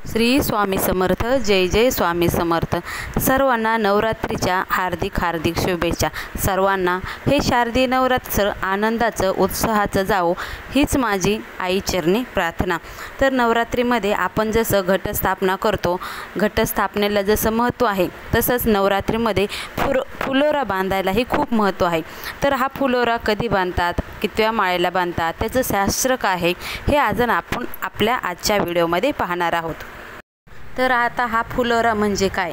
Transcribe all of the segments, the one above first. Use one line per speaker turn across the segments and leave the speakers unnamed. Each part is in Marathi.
श्री स्वामी समर्थ। जय जय स्वामी समर्थ। सर्वांना नवरात्रीच्या हार्दिक हार्दिक शुभेच्छा। सर्वांना हे शारदीय नवरात्र आनंदाचं उत्साहाचं जावो हीच माझी आईचरणी प्रार्थना। तर नवरात्रीमध्ये आपण जसं घटस्थापना करतो, घटस्थापनेला जसं महत्त्व आहे तसंच नवरात्रीमध्ये फुलोरा बांधायलाही खूप महत्त्व आहे। तर हा फुलोरा कधी बांधतात, कितव्या माळेला बांधतात, त्याचं शास्त्र काय आहे हे आज आपण आपल्या आजच्या व्हिडिओमध्ये पाहणार आहोत। तर आता हा फुलोरा म्हणजे काय,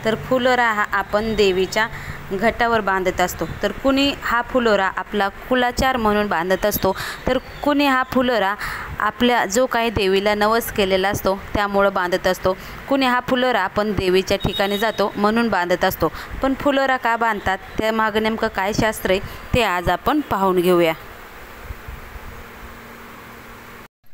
तर फुलोरा हा आपण देवीच्या घटावर बांधत असतो। तर कुणी हा फुलोरा आपला कुलाचार म्हणून बांधत असतो, तर कुणी हा फुलोरा आपल्या जो काही देवीला नवस केलेला असतो त्यामुळे बांधत असतो। कुणी हा फुलोरा आपण देवीच्या ठिकाणी जातो म्हणून बांधत असतो। पण फुलोरा का बांधतात त्यामागे नेमकं काय शास्त्र आहे ते आज आपण पाहून घेऊया।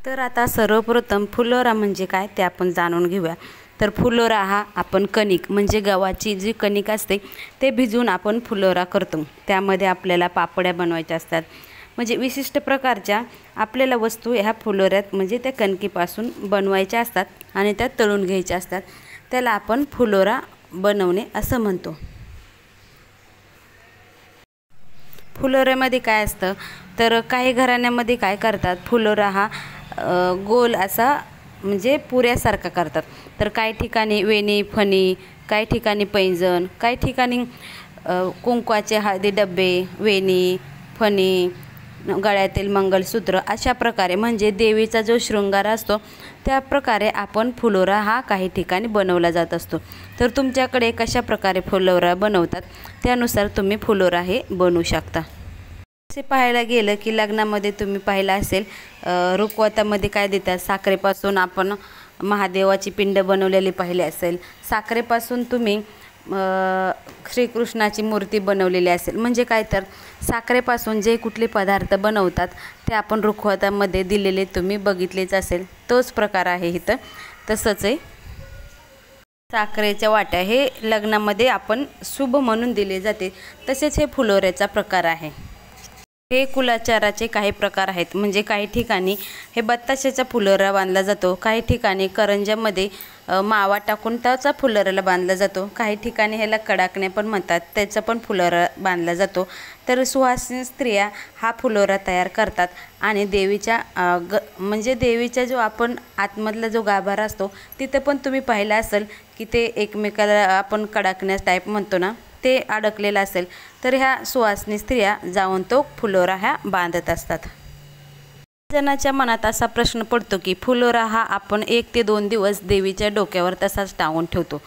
तर आता सर्वप्रथम फुलोरा म्हणजे काय ते आपण जाणून घेऊया। तर फुलोरा हा आपण कणिक म्हणजे गव्हाची जी कणिक असते ते भिजवून आपण फुलोरा करतो। त्यामध्ये आपल्याला पापड्या बनवायच्या असतात, म्हणजे विशिष्ट प्रकारच्या आपल्याला वस्तू ह्या फुलोऱ्यात म्हणजे त्या कणकीपासून बनवायच्या असतात आणि त्या तळून घ्यायच्या असतात। त्याला आपण फुलोरा बनवणे असं म्हणतो। फुलोऱ्यामध्ये काय असतं, तर काही घराण्यामध्ये काय करतात, फुलोरा हा गोल असा म्हणजे पुऱ्यासारखा करतात। तर काही ठिकाणी वेणी फणी, काही ठिकाणी पैंजण, काही ठिकाणी कुंकवाचे हळदी डबे, वेणी फणी, गळ्यातील मंगलसूत्र, अशा प्रकारे म्हणजे देवीचा जो शृंगार असतो त्या प्रकारे आपण फुलोरा हा काही ठिकाणी बनवला जात असतो। तर तुमच्याकडे कशा प्रकारे फुलोरा बनवतात त्यानुसार तुम्ही फुलोरा हे बनवू शकता। असे पाहायला गेलं की लग्नामध्ये तुम्ही पाहिलं असेल रुखवतामध्ये काय देतात, साखरेपासून आपण महादेवाची पिंड बनवलेली पाहिली असेल, साखरेपासून तुम्ही श्रीकृष्णाची मूर्ती बनवलेली असेल। म्हणजे काय, तर साखरेपासून जे कुठले पदार्थ बनवतात ते आपण रुखवतामध्ये दिलेले तुम्ही बघितलेच असेल, तोच प्रकार आहे इथं। तसंच आहे, साखरेच्या वाट्या हे लग्नामध्ये आपण शुभ म्हणून दिले जाते, तसेच हे फुलोऱ्याचा प्रकार आहे। हे कुलाचाराचे काही प्रकार आहेत, म्हणजे काही ठिकाणी हे बत्ताशाचा फुलोरा बांधला जातो, काही ठिकाणी करंजामध्ये मावा टाकून त्याचा फुलोऱ्याला बांधला जातो, काही ठिकाणी ह्याला कडाकण्या पण म्हणतात त्याचा पण फुलोरा बांधला जातो। तर सुवासिनी स्त्रिया हा फुलोरा तयार करतात आणि देवीच्या म्हणजे देवीचा जो आपण आतमधला जो गाभारा असतो तिथं पण तुम्ही पाहिलं असेल की ते एकमेकाला आपण कडाकण्या टाईप म्हणतो ना, ते अडकलेलं असेल, तर ह्या सुवासिनी स्त्रिया जाऊन तो फुलोरा ह्या बांधत असतात। जणाच्या मनात असा प्रश्न पडतो की फुलोरा हा आपण 1 ते 2 दिवस देवीच्या डोक्यावर तसाच टांगून ठेवतो,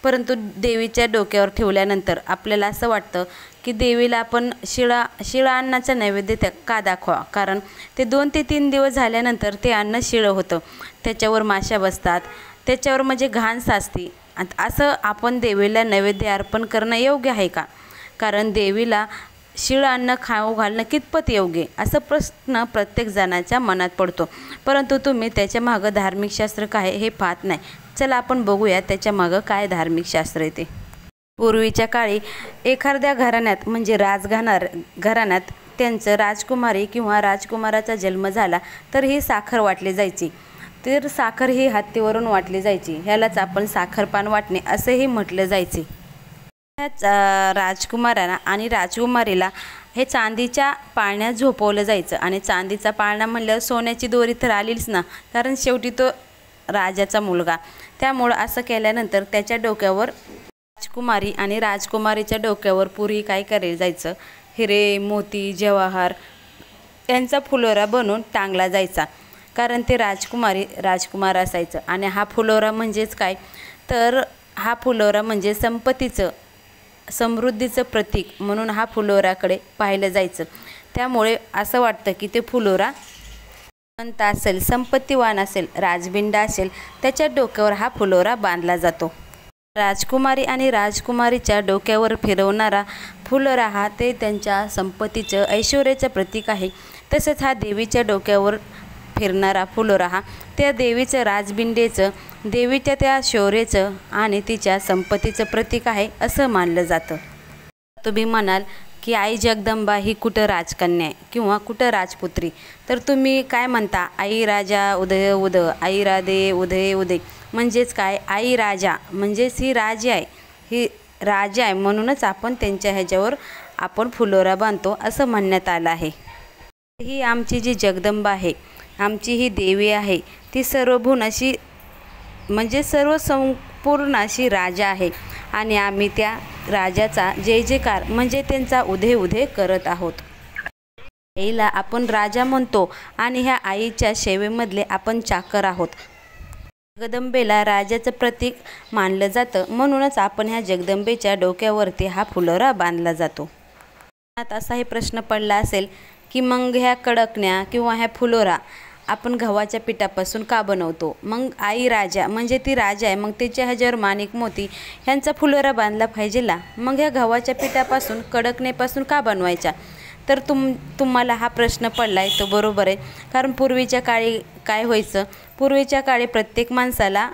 परंतु देवीच्या डोक्यावर ठेवल्यानंतर आपल्याला असं वाटतं की देवीला आपण शिळा अन्नाचा नैवेद्य का दाखवा, कारण ते 2 ते 3 दिवस झाल्यानंतर ते अन्न शिळं होतं, त्याच्यावर माशा बसतात, त्याच्यावर म्हणजे घाण साचते। असं आपण देवीला नैवेद्य अर्पण करणं योग्य आहे का, कारण देवीला शिळं अन्न खाऊ घालणं कितपत योग्य असं प्रश्न प्रत्येक जणाच्या मनात पडतो। परंतु तुम्ही त्याच्या मागं धार्मिक शास्त्र काय हे पाहत नाही। चला आपण बघूया त्याच्या मागं काय धार्मिक शास्त्र आहे ते। पूर्वीच्या काळी एखाद्या घराण्यात म्हणजे घराण्यात त्यांचं राजकुमारी किंवा राजकुमाराचा जन्म झाला तर ही साखर वाटली जायची। तर साखर ही हत्तीवरून वाटली जायची, ह्यालाच आपण साखरपान वाटणे असेही म्हटलं जायचे। ह्याच राजकुमाराला आणि राजकुमारीला हे चांदीच्या पाळण्यात झोपवलं जायचं, आणि चांदीचा पाळणा म्हणल्यावर सोन्याची दोरी तर आलीच ना, कारण शेवटी तो राजाचा मुलगा, त्यामुळं असं केल्यानंतर त्याच्या डोक्यावर राजकुमारी आणि राजकुमारीच्या डोक्यावर पूर्वी काय केलं जायचं, हिरे मोती जवाहर यांचा फुलोरा बनवून टांगला जायचा, कारण ते राजकुमार असायचं। आणि हा फुलोरा म्हणजेच काय, तर हा फुलोरा म्हणजे समृद्धीचं प्रतीक म्हणून हा फुलोराकडे पाहिलं जायचं। त्यामुळे असं वाटतं की ते फुलोरा श्रीमंत असेल, संपत्तीवान असेल, राजबिंडा असेल, त्याच्या डोक्यावर हा फुलोरा बांधला जातो। राजकुमारी आणि राजकुमारीच्या डोक्यावर फिरवणारा फुलोरा हा ते त्यांच्या संपत्तीचं ऐश्वर्याचं प्रतीक आहे। तसंच हा देवीच्या डोक्यावर फिरणारा फुलोरा हा त्या देवीचं राजबिंडेचं, देवीच्या त्या शौर्याचं आणि तिच्या संपत्तीचं प्रतीक आहे असं मानलं जातं। तुम्ही म्हणाल की आई जगदंबा ही कुठं राजकन्या आहे किंवा कुठं राजपुत्री, तर तुम्ही काय म्हणता, आई राजा उदय उद, आई राधे उदय उदय. म्हणजेच काय, आई राजा म्हणजेच ही राजा आहे, ही राजा आहे, म्हणूनच आपण त्यांच्या ह्याच्यावर आपण फुलोरा बांधतो असं म्हणण्यात आलं आहे. ही आमची जी जगदंबा आहे, आमची ही देवी आहे, ती सर्वभून अशी म्हणजे सर्व संपूर्ण अशी राजा आहे आणि आम्ही त्या राजाचा जय जयकार म्हणजे त्यांचा उदय उदय करत आहोत. आईला आपण राजा म्हणतो आणि ह्या आईच्या सेवेमधले आपण चाकर आहोत. जगदंबेला राजाचं प्रतीक मानलं जातं, म्हणूनच आपण ह्या जगदंबेच्या डोक्यावरती हा फुलोरा बांधला जातो. आता असाही प्रश्न पडला असेल की मग ह्या कडकण्या किंवा ह्या फुलोरा आपण गव्हाच्या पिठापासून का बनवतो? मग आई राजा म्हणजे ती राजा आहे, मग तिच्या ह्याच्यावर माणिक मोती ह्यांचा फुलोरा बांधला पाहिजे ना. मग ह्या गव्हाच्या पिठापासून कडकण्यापासून का बनवायच्या? तर तुम्हाला हा प्रश्न पडला आहे तो बरोबर आहे. कारण पूर्वीच्या काळी काय व्हायचं, पूर्वीच्या काळी प्रत्येक माणसाला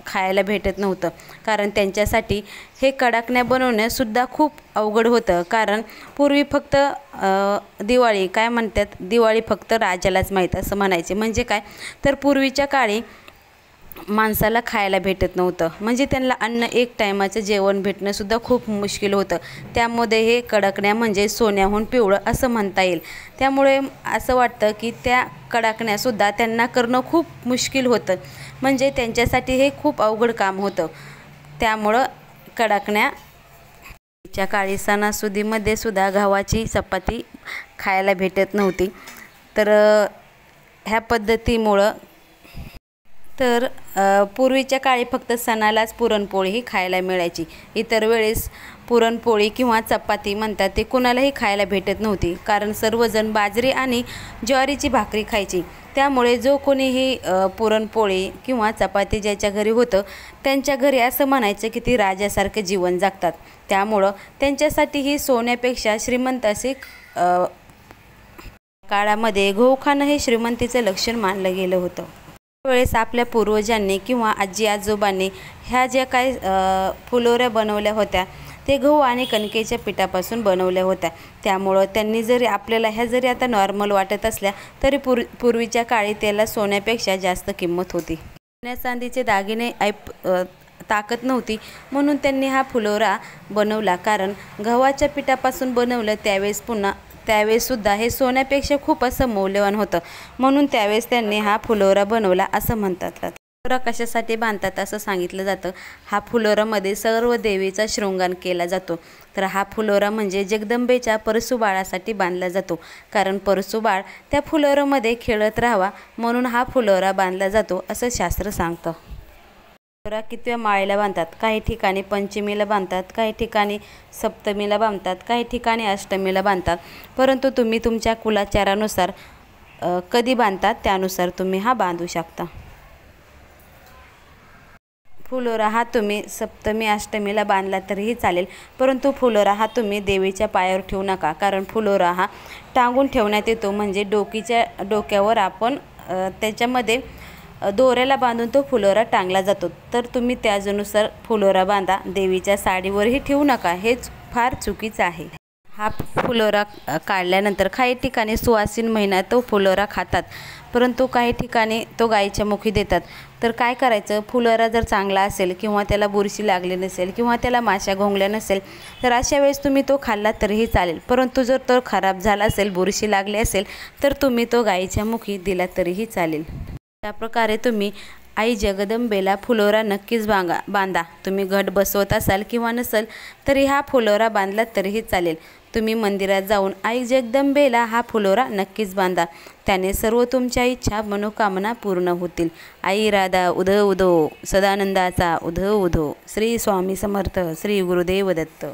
खायला भेटत नव्हतं, कारण त्यांच्यासाठी हे कडाकण्या बनवणंसुद्धा खूप अवघड होतं. कारण पूर्वी फक्त दिवाळी काय म्हणतात, दिवाळी फक्त राजालाच माहीत असं म्हणायचे. म्हणजे काय, तर पूर्वीच्या काळी माणसाला खायला भेटत नव्हतं, म्हणजे त्यांना अन्न एक टायमाचं जेवण भेटणंसुद्धा खूप मुश्किल होतं. त्यामध्ये हे कडकण्या म्हणजे सोन्याहून पिवळं असं म्हणता येईल. त्यामुळे असं वाटतं की त्या कडाकण्यासुद्धा त्यांना करणं खूप मुश्किल होतं, म्हणजे त्यांच्यासाठी हे खूप अवघड काम होतं. त्यामुळं कडाकण्याच्या काळी सणासुदीमध्ये सुद्धा गव्हाची चपाती खायला भेटत नव्हती. तर ह्या पद्धतीमुळं तर पूर्वीच्या काळी फक्त सणालाच पुरणपोळी ही खायला मिळायची. इतर वेळेस पुरणपोळी किंवा चपाती म्हणतात ते कुणालाही खायला भेटत नव्हती, कारण सर्वजण बाजरी आणि ज्वारीची भाकरी खायची. त्यामुळे जो कोणीही पुरणपोळी किंवा चपाती ज्याच्या घरी होतं त्यांच्या घरी असं म्हणायचं की ती राजासारखं जीवन जगतात. त्यामुळं त्यांच्यासाठी ही सोन्यापेक्षा श्रीमंत असे काळामध्ये गहू खाणं हे श्रीमंतीचं लक्षण मानलं गेलं होतं. त्यावेळेस आपल्या पूर्वजांनी किंवा आजी आजोबांनी ह्या ज्या काही फुलोऱ्या बनवल्या होत्या ते गहू आणि कणकेच्या पिठापासून बनवल्या होत्या. त्यामुळं त्यांनी जरी आपल्याला ह्या जरी आता नॉर्मल वाटत असल्या तरी पूर्वीच्या काळी त्याला सोन्यापेक्षा जास्त किंमत होती. सोन्या चांदीचे दागिने ताकद नव्हती, म्हणून त्यांनी हा फुलोरा बनवला. कारण गव्हाच्या पिठापासून बनवलं त्यावेळेससुद्धा हे सोन्यापेक्षा खूप असं मौल्यवान होतं, म्हणून त्यावेळेस त्यांनी हा फुलोरा बनवला असं म्हणतात. फुलोरा कशासाठी बांधतात असं सांगितलं जातं. हा फुलोरामध्ये सर्व देवीचा शृंगार केला जातो. तर हा फुलोरा म्हणजे जगदंबेच्या परशुबाळासाठी बांधला जातो, कारण परशुबाळ त्या फुलोरामध्ये खेळत राहावा म्हणून हा फुलोरा बांधला जातो असं शास्त्र सांगतं. फुलोरा कितव्या माळेला बांधतात? काही ठिकाणी पंचमीला बांधतात, काही ठिकाणी सप्तमीला बांधतात, काही ठिकाणी अष्टमीला बांधतात. परंतु तुम्ही तुमच्या कुलाचारानुसार कधी बांधतात त्यानुसार तुम्ही हा बांधू शकता. फुलोरा हा तुम्ही सप्तमी अष्टमीला बांधला तरीही चालेल, परंतु फुलोरा हा तुम्ही देवीच्या पायावर ठेवू नका, कारण फुलोरा हा टांगून ठेवण्यात येतो. म्हणजे डोक्यावर आपण त्याच्यामध्ये दोऱ्याला बांधून तो फुलोरा टांगला जातो. तर तुम्ही त्यानुसार फुलोरा बांधा. देवीच्या साडीवरही ठेवू नका, हेच फार चुकीचं आहे. हा फुलोरा काढल्यानंतर काही ठिकाणी सुवासिन महिन्यात तो फुलोरा खातात, परंतु काही ठिकाणी तो गाईच्या मुखी देतात. तर काय करायचं, फुलोरा जर चांगला असेल किंवा त्याला बुरशी लागली नसेल किंवा त्याला माशा घोंगल्या नसेल तर अशा वेळेस तुम्ही तो खाल्ला तरीही चालेल. परंतु जर तो खराब झाला असेल, बुरशी लागली असेल तर तुम्ही तो गाईच्या मुखी दिला तरीही चालेल. त्याप्रकारे तुम्ही आई जगदंबेला फुलोरा नक्कीच बांधा. तुम्ही घट बसवत असाल किंवा नसेल तरी हा फुलोरा बांधला तरीही चालेल. तुम्ही मंदिरात जाऊन आई जगदंबेला हा फुलोरा नक्कीच बांधा. त्याने सर्व तुमच्या इच्छा मनोकामना पूर्ण होतील. आई राधा उधो उधो, सदानंदाचा उधो उधो. श्री स्वामी समर्थ. श्री गुरुदेव दत्त.